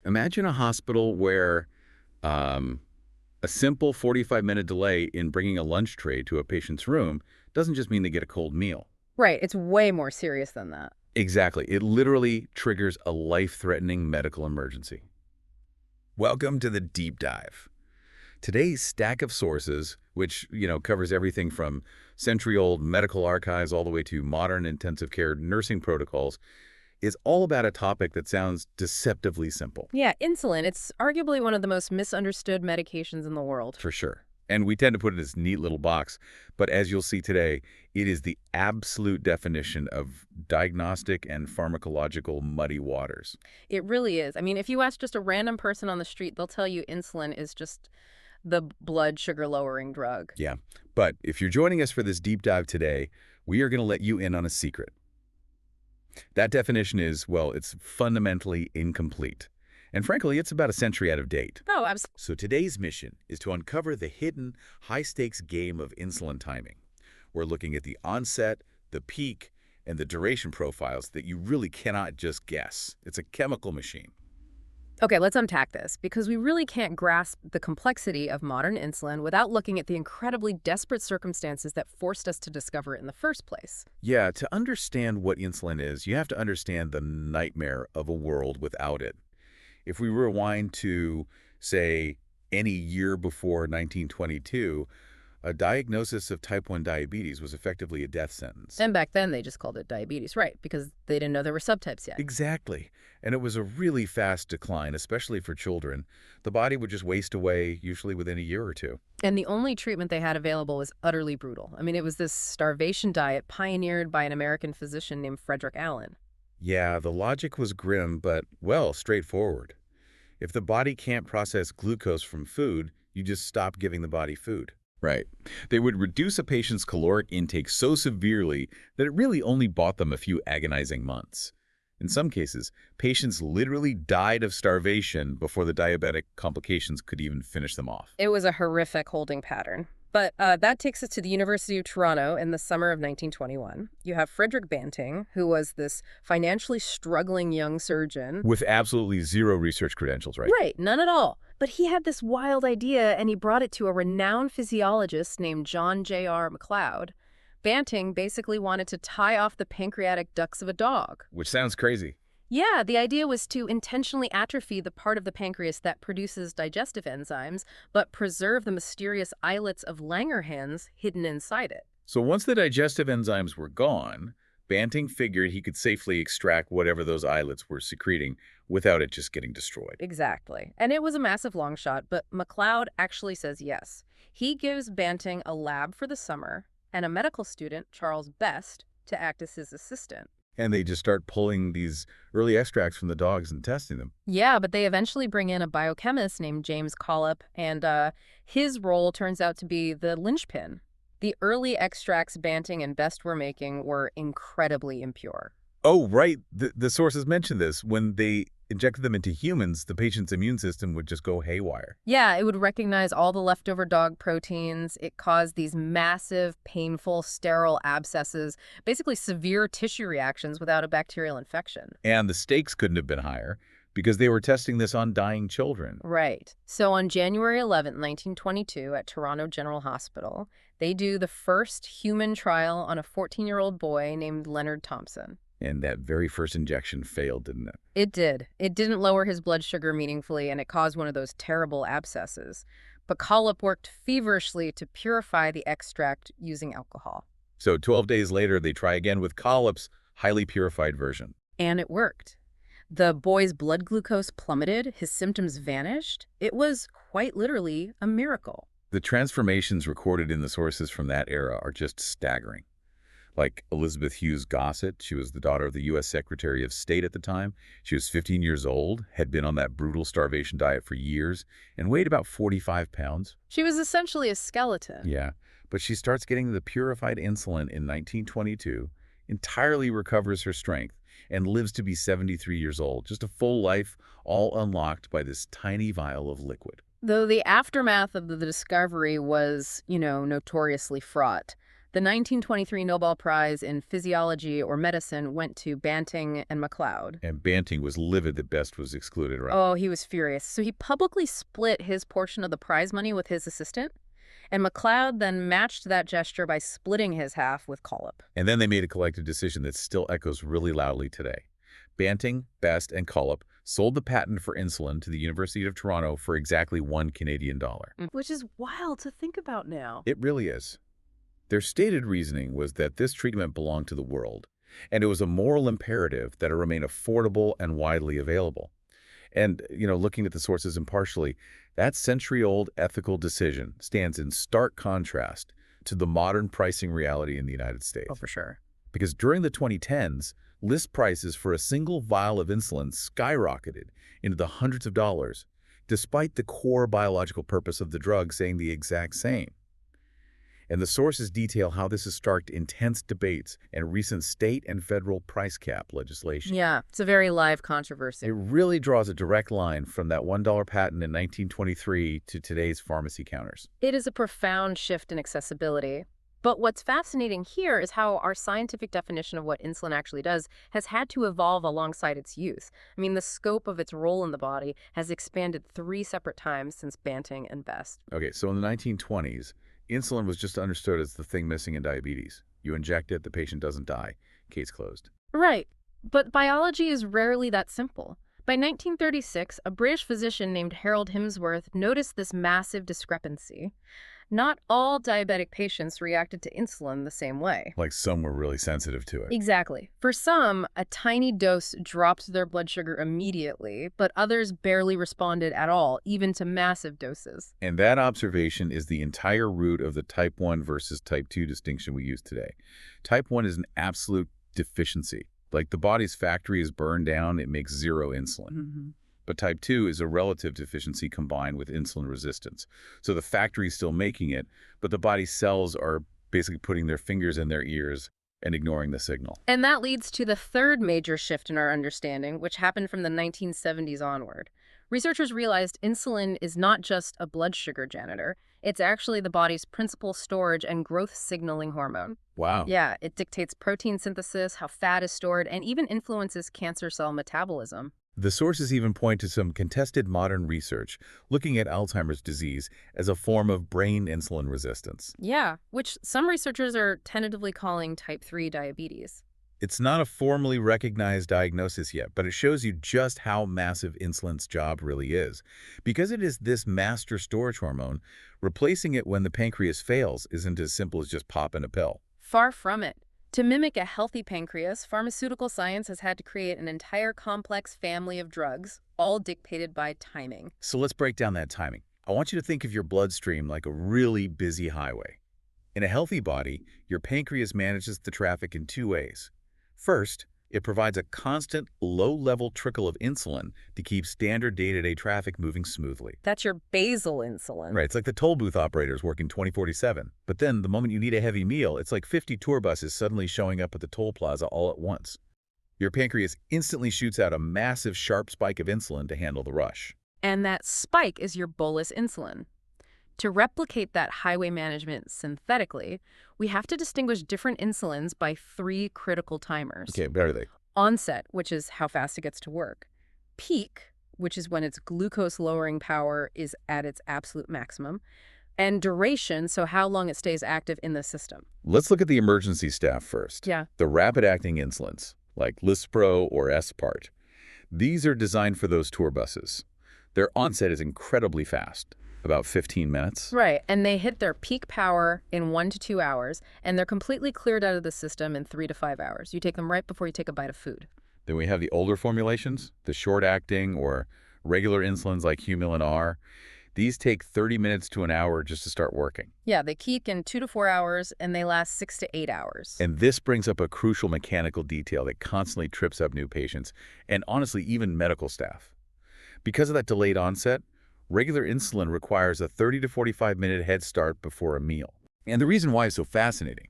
Imagine a hospital where um, a simple 45-minute delay in bringing a lunch tray to a patient's room doesn't just mean they get a cold meal. Right, it's way more serious than that. Exactly. It literally triggers a life-threatening medical emergency. Welcome to the deep dive. Today's stack of sources, which, covers everything from century-old medical archives all the way to modern intensive care nursing protocols, is all about a topic that sounds deceptively simple. Yeah, insulin, it's arguably one of the most misunderstood medications in the world. For sure. And we tend to put it in this neat little box, but as you'll see today, it is the absolute definition of diagnostic and pharmacological muddy waters. It really is. I mean, if you ask just a random person on the street, they'll tell you insulin is just the blood sugar lowering drug. Yeah, but if you're joining us for this deep dive today, we are going to let you in on a secret. That definition is, well, it's fundamentally incomplete. And frankly, it's about a century out of date. Oh, absolutely. So today's mission is to uncover the hidden, high-stakes game of insulin timing. We're looking at the onset, the peak, and the duration profiles that you really cannot just guess. It's a chemical machine. Okay, let's unpack this, because we really can't grasp the complexity of modern insulin without looking at the incredibly desperate circumstances that forced us to discover it in the first place. Yeah, to understand what insulin is, you have to understand the nightmare of a world without it. If we rewind to, say, any year before 1922, a diagnosis of type 1 diabetes was effectively a death sentence. And back then, they just called it diabetes, right, because they didn't know there were subtypes yet. Exactly. And it was a really fast decline, especially for children. The body would just waste away, usually within a year or two. And the only treatment they had available was utterly brutal. I mean, it was this starvation diet pioneered by an American physician named Frederick Allen. Yeah, the logic was grim, but, well, straightforward. If the body can't process glucose from food, you just stop giving the body food. Right. They would reduce a patient's caloric intake so severely that it really only bought them a few agonizing months. In some cases, patients literally died of starvation before the diabetic complications could even finish them off. It was a horrific holding pattern. But that takes us to the University of Toronto in the summer of 1921. You have Frederick Banting, who was this financially struggling young surgeon. With absolutely zero research credentials, right? Right, none at all. But he had this wild idea, and he brought it to a renowned physiologist named John J.R. McLeod. Banting basically wanted to tie off the pancreatic ducts of a dog. Which sounds crazy. Yeah, the idea was to intentionally atrophy the part of the pancreas that produces digestive enzymes, but preserve the mysterious islets of Langerhans hidden inside it. So once the digestive enzymes were gone, Banting figured he could safely extract whatever those islets were secreting without it just getting destroyed. Exactly. And it was a massive long shot, but McLeod actually says yes. He gives Banting a lab for the summer and a medical student, Charles Best, to act as his assistant. And they just start pulling these early extracts from the dogs and testing them. Yeah, but they eventually bring in a biochemist named James Collip, and his role turns out to be the linchpin. The early extracts Banting and Best were making were incredibly impure. Oh, right. The sources mentioned this. When they injected them into humans, the patient's immune system would just go haywire. Yeah, it would recognize all the leftover dog proteins. It caused these massive, painful, sterile abscesses, basically severe tissue reactions without a bacterial infection. And the stakes couldn't have been higher because they were testing this on dying children. Right. So on January 11, 1922, at Toronto General Hospital, they do the first human trial on a 14-year-old boy named Leonard Thompson. And that very first injection failed, didn't it? It did. It didn't lower his blood sugar meaningfully, and it caused one of those terrible abscesses. But Collip worked feverishly to purify the extract using alcohol. So 12 days later, they try again with Collip's highly purified version. And it worked. The boy's blood glucose plummeted, his symptoms vanished. It was quite literally a miracle. The transformations recorded in the sources from that era are just staggering. Like Elizabeth Hughes Gossett, she was the daughter of the U.S. Secretary of State at the time. She was 15 years old, had been on that brutal starvation diet for years, and weighed about 45 pounds. She was essentially a skeleton. Yeah, but she starts getting the purified insulin in 1922, entirely recovers her strength, and lives to be 73 years old. Just a full life, all unlocked by this tiny vial of liquid. Though the aftermath of the discovery was, notoriously fraught. The 1923 Nobel Prize in Physiology or Medicine went to Banting and MacLeod. And Banting was livid that Best was excluded, right? Oh, he was furious. So he publicly split his portion of the prize money with his assistant, and MacLeod then matched that gesture by splitting his half with Collip. And then they made a collective decision that still echoes really loudly today. Banting, Best, and Collip sold the patent for insulin to the University of Toronto for exactly $1 Canadian. Which is wild to think about now. It really is. Their stated reasoning was that this treatment belonged to the world, and it was a moral imperative that it remain affordable and widely available. And, looking at the sources impartially, that century-old ethical decision stands in stark contrast to the modern pricing reality in the United States. Oh, for sure. Because during the 2010s, list prices for a single vial of insulin skyrocketed into the hundreds of dollars, despite the core biological purpose of the drug saying the exact same. And the sources detail how this has sparked intense debates and recent state and federal price cap legislation. Yeah, it's a very live controversy. It really draws a direct line from that $1 patent in 1923 to today's pharmacy counters. It is a profound shift in accessibility. But what's fascinating here is how our scientific definition of what insulin actually does has had to evolve alongside its use. I mean, the scope of its role in the body has expanded 3 separate times since Banting and Best. Okay, so in the 1920s, insulin was just understood as the thing missing in diabetes. You inject it, the patient doesn't die. Case closed. Right. But biology is rarely that simple. By 1936, a British physician named Harold Himsworth noticed this massive discrepancy. Not all diabetic patients reacted to insulin the same way. Like some were really sensitive to it. Exactly. For some, a tiny dose dropped their blood sugar immediately, but others barely responded at all, even to massive doses. And that observation is the entire root of the type 1 versus type 2 distinction we use today. Type 1 is an absolute deficiency. Like the body's factory is burned down, it makes zero insulin. Mm-hmm. But type 2 is a relative deficiency combined with insulin resistance. So the factory's still making it, but the body's cells are basically putting their fingers in their ears and ignoring the signal. And that leads to the third major shift in our understanding, which happened from the 1970s onward. Researchers realized insulin is not just a blood sugar janitor. It's actually the body's principal storage and growth signaling hormone. Wow. Yeah, it dictates protein synthesis, how fat is stored, and even influences cancer cell metabolism. The sources even point to some contested modern research looking at Alzheimer's disease as a form of brain insulin resistance. Yeah, which some researchers are tentatively calling type 3 diabetes. It's not a formally recognized diagnosis yet, but it shows you just how massive insulin's job really is. Because it is this master storage hormone, replacing it when the pancreas fails isn't as simple as just popping a pill. Far from it. To mimic a healthy pancreas, pharmaceutical science has had to create an entire complex family of drugs, all dictated by timing. So let's break down that timing. I want you to think of your bloodstream like a really busy highway. In a healthy body, your pancreas manages the traffic in 2 ways. First, it provides a constant, low-level trickle of insulin to keep standard day-to-day traffic moving smoothly. That's your basal insulin. Right, it's like the toll booth operators working 24/7. But then, the moment you need a heavy meal, it's like 50 tour buses suddenly showing up at the toll plaza all at once. Your pancreas instantly shoots out a massive, sharp spike of insulin to handle the rush. And that spike is your bolus insulin. To replicate that highway management synthetically, we have to distinguish different insulins by 3 critical timers. Okay, what are they? Onset, which is how fast it gets to work. Peak, which is when its glucose-lowering power is at its absolute maximum. And duration, so how long it stays active in the system. Let's look at the emergency staff first. Yeah. The rapid-acting insulins, like Lispro or Spart. These are designed for those tour buses. Their onset is incredibly fast. About 15 minutes. Right, and they hit their peak power in 1 to 2 hours, and they're completely cleared out of the system in 3 to 5 hours. You take them right before you take a bite of food. Then we have the older formulations, the short-acting or regular insulins like Humulin R. These take 30 minutes to an hour just to start working. Yeah, they peak in 2 to 4 hours, and they last 6 to 8 hours. And this brings up a crucial mechanical detail that constantly trips up new patients, and honestly, even medical staff. Because of that delayed onset, regular insulin requires a 30 to 45-minute head start before a meal. And the reason why is so fascinating.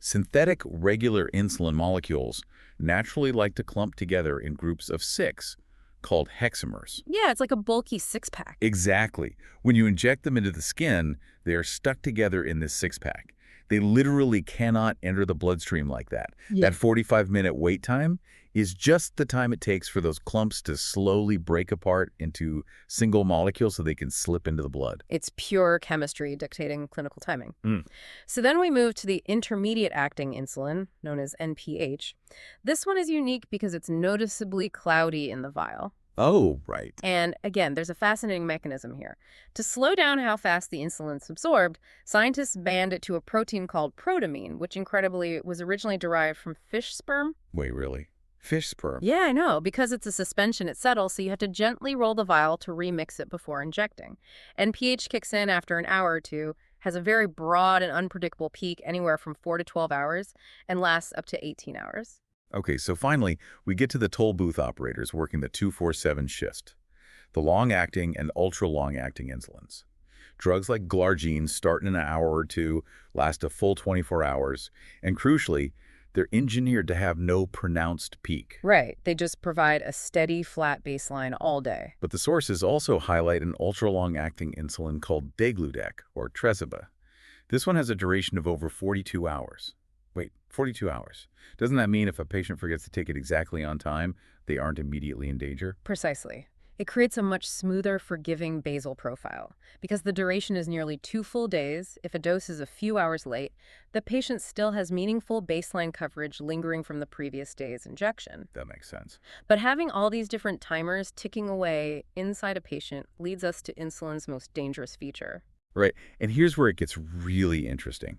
Synthetic regular insulin molecules naturally like to clump together in groups of 6, called hexamers. Yeah, it's like a bulky 6-pack. Exactly. When you inject them into the skin, they are stuck together in this 6-pack. They literally cannot enter the bloodstream like that. Yeah. That 45-minute wait time is just the time it takes for those clumps to slowly break apart into single molecules so they can slip into the blood. It's pure chemistry dictating clinical timing. Mm. So then we move to the intermediate-acting insulin, known as NPH. This one is unique because it's noticeably cloudy in the vial. Oh, right. And again, there's a fascinating mechanism here. To slow down how fast the insulin's absorbed, scientists band it to a protein called protamine, which incredibly was originally derived from fish sperm. Wait, really? Fish sperm? Yeah, I know. Because it's a suspension, it settles, so you have to gently roll the vial to remix it before injecting. And pH kicks in after an hour or two, has a very broad and unpredictable peak anywhere from 4 to 12 hours, and lasts up to 18 hours. Okay, so finally, we get to the toll booth operators working the 2-4-7 shift, the long-acting and ultra-long-acting insulins. Drugs like glargine start in an hour or two, last a full 24 hours, and crucially, they're engineered to have no pronounced peak. Right. They just provide a steady, flat baseline all day. But the sources also highlight an ultra-long-acting insulin called degludec, or Tresiba. This one has a duration of over 42 hours. Wait, 42 hours. Doesn't that mean if a patient forgets to take it exactly on time, they aren't immediately in danger? Precisely. It creates a much smoother, forgiving basal profile. Because the duration is nearly 2 full days, if a dose is a few hours late, the patient still has meaningful baseline coverage lingering from the previous day's injection. That makes sense. But having all these different timers ticking away inside a patient leads us to insulin's most dangerous feature. Right, and here's where it gets really interesting.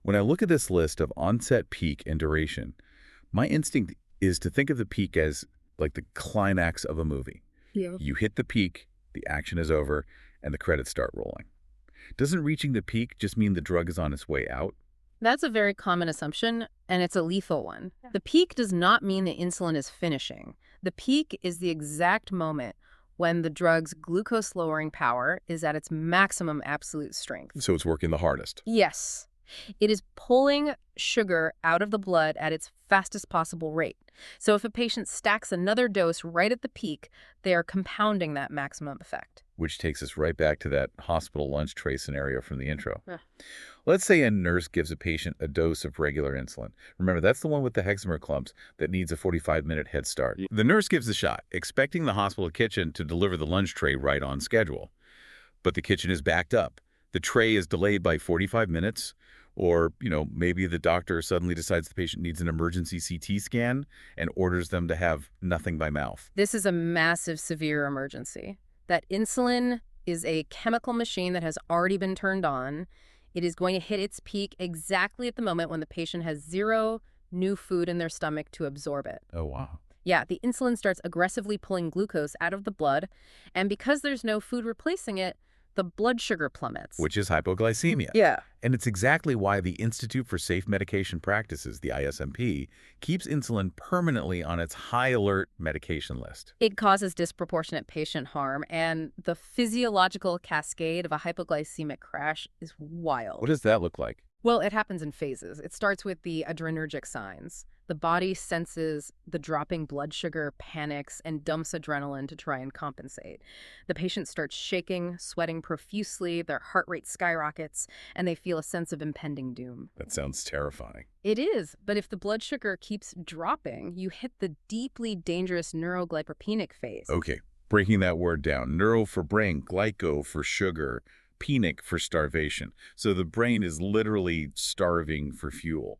When I look at this list of onset, peak, and duration, my instinct is to think of the peak as like the climax of a movie. Yeah. You hit the peak, the action is over, and the credits start rolling. Doesn't reaching the peak just mean the drug is on its way out? That's a very common assumption, and it's a lethal one. The peak does not mean the insulin is finishing. The peak is the exact moment when the drug's glucose-lowering power is at its maximum absolute strength. So it's working the hardest. Yes. It is pulling sugar out of the blood at its fastest possible rate. So if a patient stacks another dose right at the peak, they are compounding that maximum effect. Which takes us right back to that hospital lunch tray scenario from the intro. Yeah. Let's say a nurse gives a patient a dose of regular insulin. Remember, that's the one with the hexamer clumps that needs a 45-minute head start. The nurse gives the shot, expecting the hospital kitchen to deliver the lunch tray right on schedule. But the kitchen is backed up. The tray is delayed by 45 minutes, or, maybe the doctor suddenly decides the patient needs an emergency CT scan and orders them to have nothing by mouth. This is a massive, severe emergency. That insulin is a chemical machine that has already been turned on. It is going to hit its peak exactly at the moment when the patient has zero new food in their stomach to absorb it. Oh, wow. Yeah, the insulin starts aggressively pulling glucose out of the blood, and because there's no food replacing it, the blood sugar plummets. Which is hypoglycemia. Yeah. And it's exactly why the Institute for Safe Medication Practices, the ISMP, keeps insulin permanently on its high-alert medication list. It causes disproportionate patient harm, and the physiological cascade of a hypoglycemic crash is wild. What does that look like? Well, it happens in phases. It starts with the adrenergic signs. The body senses the dropping blood sugar, panics, and dumps adrenaline to try and compensate. The patient starts shaking, sweating profusely, their heart rate skyrockets, and they feel a sense of impending doom. That sounds terrifying. It is, but if the blood sugar keeps dropping, you hit the deeply dangerous neuroglycopenic phase. Okay, breaking that word down. Neuro for brain, glyco for sugar, penic for starvation. So the brain is literally starving for fuel.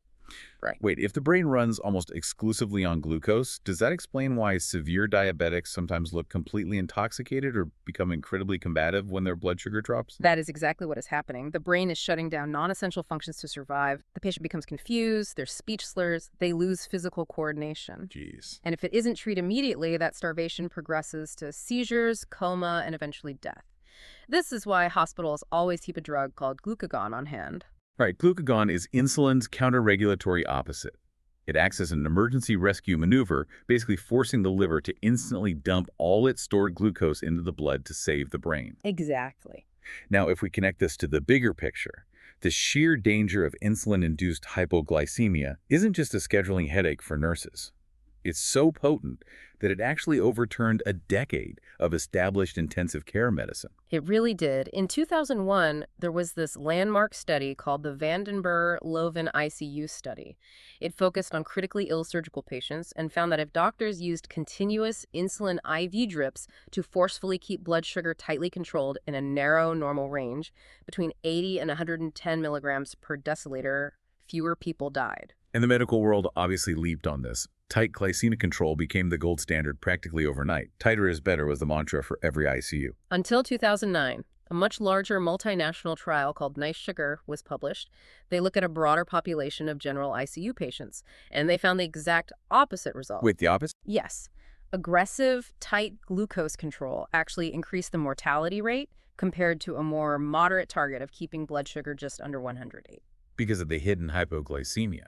Right. Wait, if the brain runs almost exclusively on glucose, does that explain why severe diabetics sometimes look completely intoxicated or become incredibly combative when their blood sugar drops? That is exactly what is happening. The brain is shutting down non-essential functions to survive. The patient becomes confused, there's speech slurs, they lose physical coordination. Jeez. And if it isn't treated immediately, that starvation progresses to seizures, coma, and eventually death. This is why hospitals always keep a drug called glucagon on hand. Right, glucagon is insulin's counter-regulatory opposite. It acts as an emergency rescue maneuver, basically forcing the liver to instantly dump all its stored glucose into the blood to save the brain. Exactly. Now, if we connect this to the bigger picture, the sheer danger of insulin-induced hypoglycemia isn't just a scheduling headache for nurses. It's so potent that it actually overturned a decade of established intensive care medicine. It really did. In 2001, there was this landmark study called the Vandenberg-Loven ICU study. It focused on critically ill surgical patients and found that if doctors used continuous insulin IV drips to forcefully keep blood sugar tightly controlled in a narrow normal range between 80 and 110 milligrams per deciliter, fewer people died. And the medical world obviously leaped on this. Tight glycemic control became the gold standard practically overnight. Tighter is better was the mantra for every ICU. Until 2009, a much larger multinational trial called Nice Sugar was published. They look at a broader population of general ICU patients, and they found the exact opposite result. Wait, the opposite? Yes. Aggressive, tight glucose control actually increased the mortality rate compared to a more moderate target of keeping blood sugar just under 108. Because of the hidden hypoglycemia.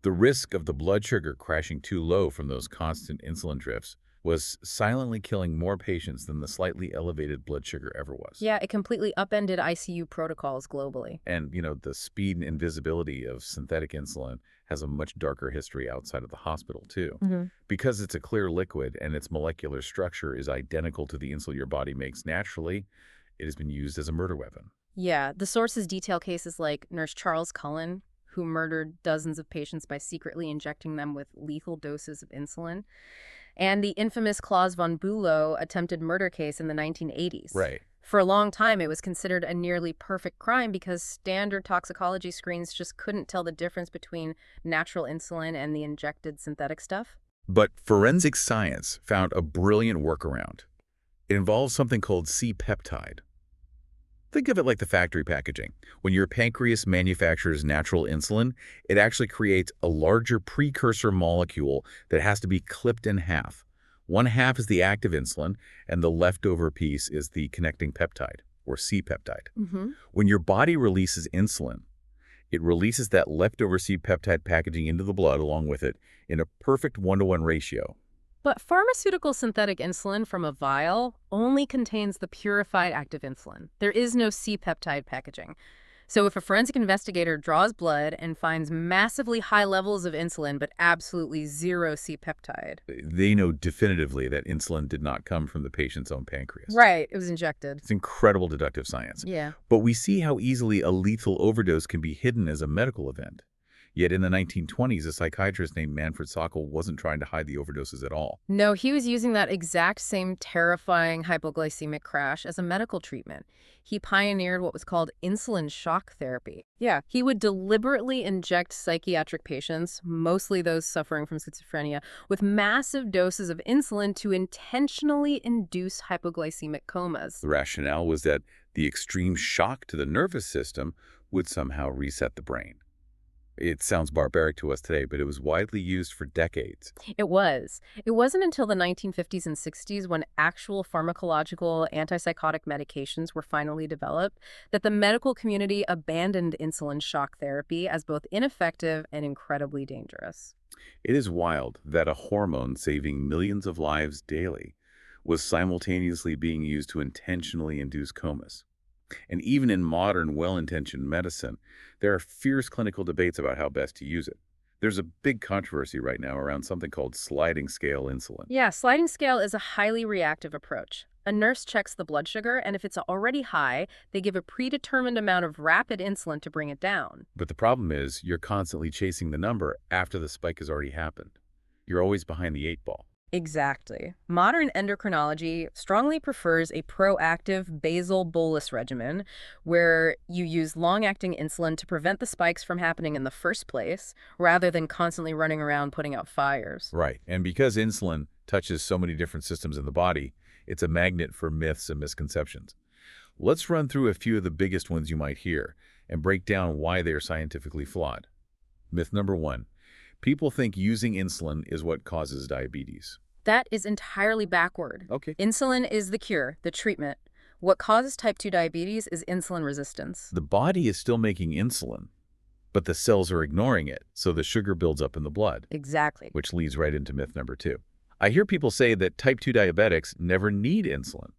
The risk of the blood sugar crashing too low from those constant insulin drifts was silently killing more patients than the slightly elevated blood sugar ever was. Yeah, it completely upended ICU protocols globally. And, the speed and invisibility of synthetic insulin has a much darker history outside of the hospital, too. Because it's a clear liquid and its molecular structure is identical to the insulin your body makes naturally, it has been used as a murder weapon. Yeah, the sources detail cases like Nurse Charles Cullen, who murdered dozens of patients by secretly injecting them with lethal doses of insulin, and the infamous Klaus von Bülow attempted murder case in the 1980s. Right. For a long time, it was considered a nearly perfect crime because standard toxicology screens just couldn't tell the difference between natural insulin and the injected synthetic stuff. But forensic science found a brilliant workaround. It involves something called C-peptide. Think of it like the factory packaging. When your pancreas manufactures natural insulin, it actually creates a larger precursor molecule that has to be clipped in half. One half is the active insulin, and the leftover piece is the connecting peptide, or C-peptide. When your body releases insulin, it releases that leftover C-peptide packaging into the blood along with it in a perfect 1-to-1 ratio. But pharmaceutical synthetic insulin from a vial only contains the purified active insulin. There is no C-peptide packaging. So if a forensic investigator draws blood and finds massively high levels of insulin but absolutely zero C-peptide, They know definitively that insulin did not come from the patient's own pancreas. right, it was injected. It's incredible deductive science. Yeah. But we see how easily a lethal overdose can be hidden as a medical event. Yet in the 1920s, a psychiatrist named Manfred Sockel wasn't trying to hide the overdoses at all. No, he was using that exact same terrifying hypoglycemic crash as a medical treatment. He pioneered what was called insulin shock therapy. Yeah, he would deliberately inject psychiatric patients, mostly those suffering from schizophrenia, with massive doses of insulin to intentionally induce hypoglycemic comas. The rationale was that the extreme shock to the nervous system would somehow reset the brain. It sounds barbaric to us today, but it was widely used for decades. It was. It wasn't until the 1950s and 60s when actual pharmacological antipsychotic medications were finally developed that the medical community abandoned insulin shock therapy as both ineffective and incredibly dangerous. It is wild that a hormone saving millions of lives daily was simultaneously being used to intentionally induce comas. And even in modern, well-intentioned medicine, there are fierce clinical debates about how best to use it. There's a big controversy right now around something called sliding scale insulin. Yeah, sliding scale is a highly reactive approach. A nurse checks the blood sugar, and if it's already high, they give a predetermined amount of rapid insulin to bring it down. But the problem is you're constantly chasing the number after the spike has already happened. You're always behind the 8 ball. Exactly. Modern endocrinology strongly prefers a proactive basal bolus regimen where you use long-acting insulin to prevent the spikes from happening in the first place, rather than constantly running around putting out fires. Right. And because insulin touches so many different systems in the body, it's a magnet for myths and misconceptions. Let's run through a few of the biggest ones you might hear and break down why they are scientifically flawed. Myth number 1. People think using insulin is what causes diabetes. That is entirely backward. Okay. Insulin is the cure, the treatment. What causes type 2 diabetes is insulin resistance. The body is still making insulin, but the cells are ignoring it, so the sugar builds up in the blood. Exactly. Which leads right into myth number 2. I hear people say that type 2 diabetics never need insulin,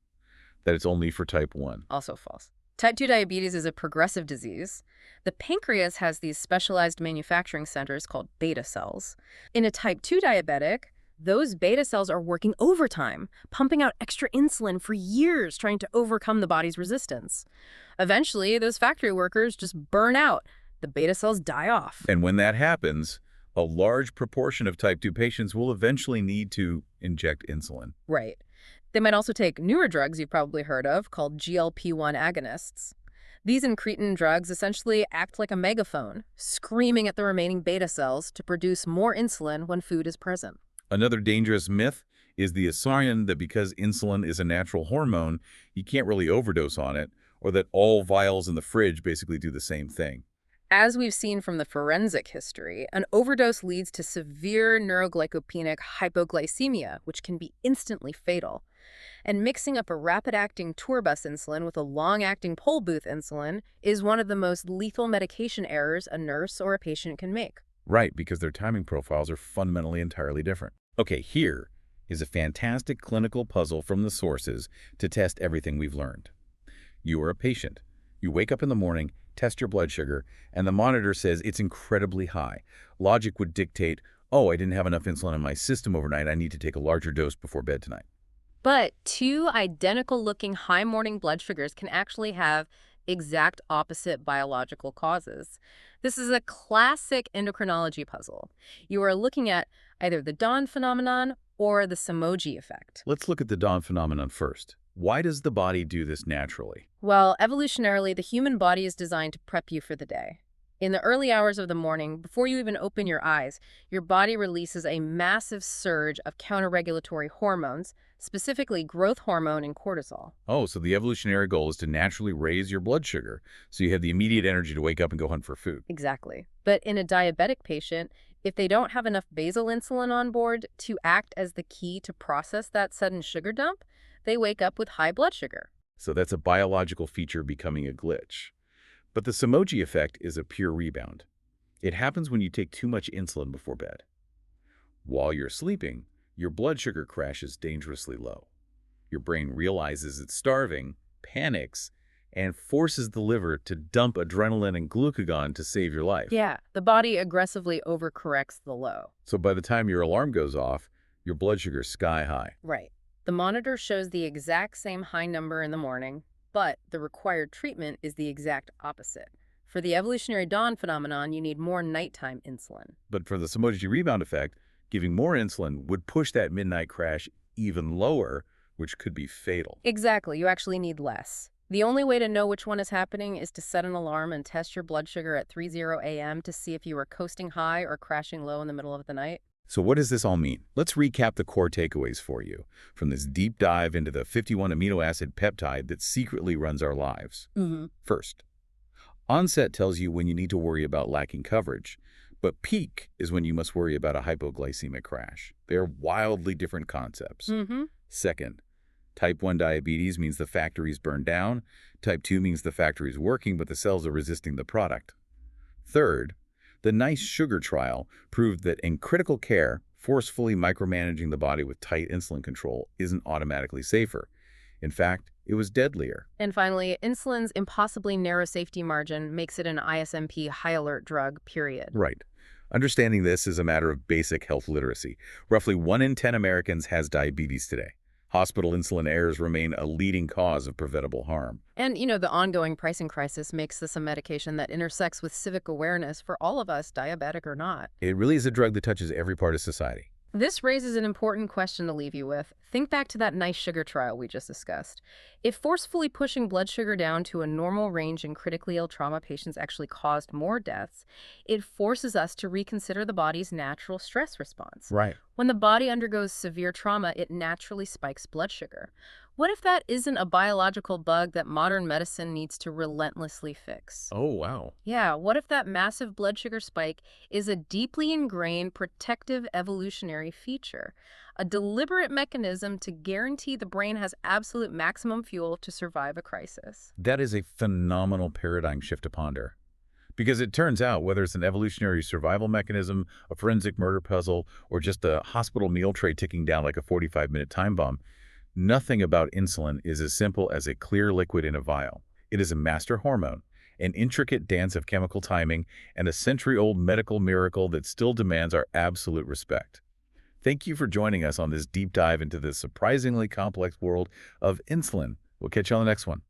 that it's only for type 1. Also false. Type 2 diabetes is a progressive disease. The pancreas has these specialized manufacturing centers called beta cells. In a type 2 diabetic, those beta cells are working overtime, pumping out extra insulin for years trying to overcome the body's resistance. Eventually, those factory workers just burn out. The beta cells die off. And when that happens, a large proportion of type 2 patients will eventually need to inject insulin. Right. They might also take newer drugs you've probably heard of called GLP-1 agonists. These incretin drugs essentially act like a megaphone, screaming at the remaining beta cells to produce more insulin when food is present. Another dangerous myth is the assumption that because insulin is a natural hormone, you can't really overdose on it, or that all vials in the fridge basically do the same thing. As we've seen from the forensic history, an overdose leads to severe neuroglycopenic hypoglycemia, which can be instantly fatal. And mixing up a rapid-acting tour bus insulin with a long-acting pole booth insulin is one of the most lethal medication errors a nurse or a patient can make. Right, because their timing profiles are fundamentally entirely different. Okay, here is a fantastic clinical puzzle from the sources to test everything we've learned. You are a patient. You wake up in the morning, test your blood sugar, and the monitor says it's incredibly high. Logic would dictate, oh, I didn't have enough insulin in my system overnight. I need to take a larger dose before bed tonight. But two identical-looking high morning blood sugars can actually have exact opposite biological causes. This is a classic endocrinology puzzle. You are looking at either the dawn phenomenon or the Samoji effect. Let's look at the dawn phenomenon first. Why does the body do this naturally? Well, evolutionarily, the human body is designed to prep you for the day. In the early hours of the morning, before you even open your eyes, your body releases a massive surge of counter-regulatory hormones, specifically growth hormone and cortisol. Oh, so the evolutionary goal is to naturally raise your blood sugar, so you have the immediate energy to wake up and go hunt for food. Exactly. But in a diabetic patient, if they don't have enough basal insulin on board to act as the key to process that sudden sugar dump, they wake up with high blood sugar. So that's a biological feature becoming a glitch. But the Samoji effect is a pure rebound. It happens when you take too much insulin before bed. While you're sleeping, your blood sugar crashes dangerously low. Your brain realizes it's starving, panics, and forces the liver to dump adrenaline and glucagon to save your life. Yeah, the body aggressively overcorrects the low. So by the time your alarm goes off, your blood sugar's sky high. Right. The monitor shows the exact same high number in the morning, but the required treatment is the exact opposite. For the evolutionary dawn phenomenon, you need more nighttime insulin. But for the Samoji rebound effect, giving more insulin would push that midnight crash even lower, which could be fatal. Exactly. You actually need less. The only way to know which one is happening is to set an alarm and test your blood sugar at 3:00 a.m. to see if you are coasting high or crashing low in the middle of the night. So what does this all mean? Let's recap the core takeaways for you from this deep dive into the 51 amino acid peptide that secretly runs our lives. First, Onset tells you when you need to worry about lacking coverage, but peak is when you must worry about a hypoglycemic crash. They're wildly different concepts. Second, type 1 diabetes means the factory's burned down. Type 2 means the factory's working, but the cells are resisting the product. Third, the NICE sugar trial proved that in critical care, forcefully micromanaging the body with tight insulin control isn't automatically safer. In fact, it was deadlier. And finally, insulin's impossibly narrow safety margin makes it an ISMP high alert drug, period. Right. Understanding this is a matter of basic health literacy. Roughly 1 in 10 Americans has diabetes today. Hospital insulin errors remain a leading cause of preventable harm. And, the ongoing pricing crisis makes this a medication that intersects with civic awareness for all of us, diabetic or not. It really is a drug that touches every part of society. This raises an important question to leave you with. Think back to that NICE sugar trial we just discussed. If forcefully pushing blood sugar down to a normal range in critically ill trauma patients actually caused more deaths, it forces us to reconsider the body's natural stress response. Right. When the body undergoes severe trauma, it naturally spikes blood sugar. What if that isn't a biological bug that modern medicine needs to relentlessly fix? Oh, wow. Yeah, what if that massive blood sugar spike is a deeply ingrained protective evolutionary feature, a deliberate mechanism to guarantee the brain has absolute maximum fuel to survive a crisis? That is a phenomenal paradigm shift to ponder. Because it turns out, whether it's an evolutionary survival mechanism, a forensic murder puzzle, or just a hospital meal tray ticking down like a 45-minute time bomb, nothing about insulin is as simple as a clear liquid in a vial. It is a master hormone, an intricate dance of chemical timing, and a century-old medical miracle that still demands our absolute respect. Thank you for joining us on this deep dive into the surprisingly complex world of insulin. We'll catch you on the next one.